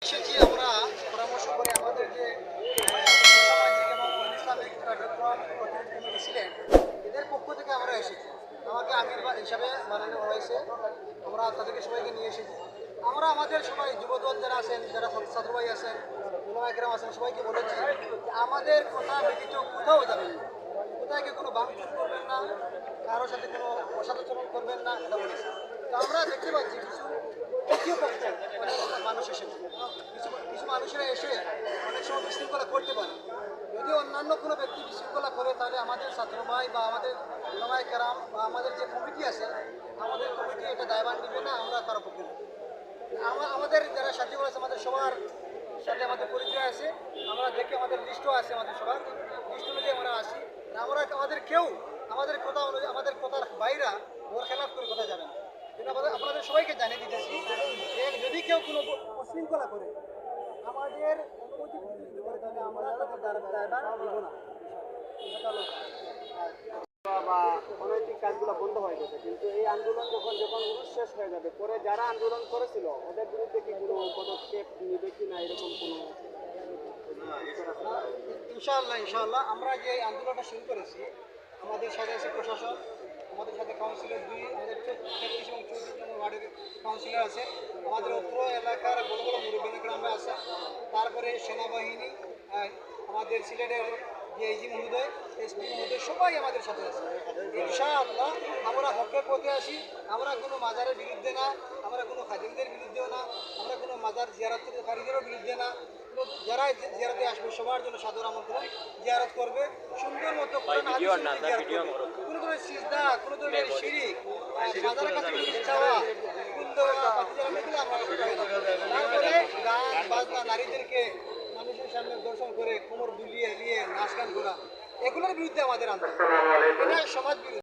এসেছি আমরা পরামর্শ করে আমাদের যে সামাজিক এবং ইসলামিক কার্যক্রম প্রতিনিধি ছিলেন এদের পক্ষ থেকে আমরা এসেছি। আমাকে আমির হিসাবে বানানো হয়েছে। আমরা তাদেরকে সবাইকে নিয়ে এসেছি। আমরা আমাদের সবাই যুবদল যারা আছেন, যারা ছাত্র ভাই আছেন, উলামায়ে আছেন, সবাইকে বলেছি যে আমাদের কথা ব্যতীত কোথাও যাবেন না, কোথায় গিয়ে কোনো ভাঙচুর করবেন না, কারোর সাথে কোনো অসদাচরণ করবেন না, এটা বলেছি। তো আমরা দেখতে পাচ্ছি কিছু তৃতীয় পক্ষ মানুষ এসেছে, কিছু কিছু মানুষেরা এসে অনেক সময় বিশৃঙ্খলা করতে পারে। যদি অন্যান্য কোনো ব্যক্তি বিশৃঙ্খলা করে তাহলে আমাদের ছাত্র ভাই বা আমাদের উলামায়ে কেরাম বা আমাদের যে কমিটি আছে, আমাদের কমিটি এটা দায়ভার নেবে না, আমরা কারো পক্ষে না। আমাদের যারা সাথীগুলো আছে আমাদের সবার সাথে আমাদের পরিচয় আছে, আমরা দেখে আমাদের লিস্টও আছে, আমাদের সবার লিস্ট অনুযায়ী আমরা আসি। আমরা আমাদের কেউ আমাদের কথা অনুযায়ী আমাদের কথার বাইরা ওর খেলাফ করে কথা যাবে না। কিন্তু আপনাদের সবাইকে জানিয়ে দিতেছি যে যদি কেউ কোনো উশৃঙ্খলা করে আমাদের অনুমতি বিঘ্নিত করে তাহলে আমরা তাদের দায়ভার নেব না। এটা হলো বা অনৈতিক কাজগুলো বন্ধ হয়ে গেছে, কিন্তু এই আন্দোলন যখন যখন শেষ হয়ে যাবে, পরে যারা আন্দোলন করেছিল ওদের বিরুদ্ধে কি কোনো পদক্ষেপ নেবে কি না, এরকম কোনো ইনশাআল্লাহ আমরা যে আন্দোলনটা শুরু করেছি, আমাদের সাথে আছে প্রশাসন, আমাদের সাথে কাউন্সিলর আমাদের 33 এবং 34 নম্বর ওয়ার্ডের কাউন্সিলর আছে, আমাদের অত্র এলাকার বড় বড় মুরব্বী গ্রামে আছে, তারপরে সেনাবাহিনী, আমাদের সিলেটের ডিআইজি মহোদয়, এসপি মহোদয়, সবাই আমাদের সাথে আছে। ইনশাআল্লাহ আমরা হকের পথে আসি। আমরা কোনো মাজারের বিরুদ্ধে না, আমরা কোনো খাদিমদের বিরুদ্ধেও না, আমরা কোনো মাজার জিয়ারতকারীদেরও বিরুদ্ধে না। যারা জিয়ারতে আসবে সবার জন্য সাদর আমন্ত্রণ, জিয়ারত করবে সুন্দর মতো, কোনো ধরনের সিজদা, কোনো ধরনের শিরিক, মাজারের কাছে জিনিস চাওয়া, তারপরে গান বাজনা, নারীদেরকে মানুষের সামনে দর্শন করে কোমর দুলিয়ে নিয়ে নাচ গান করা, এগুলোর বিরুদ্ধে আমাদের আন্দোলন। এটা সমাজ বিরোধী।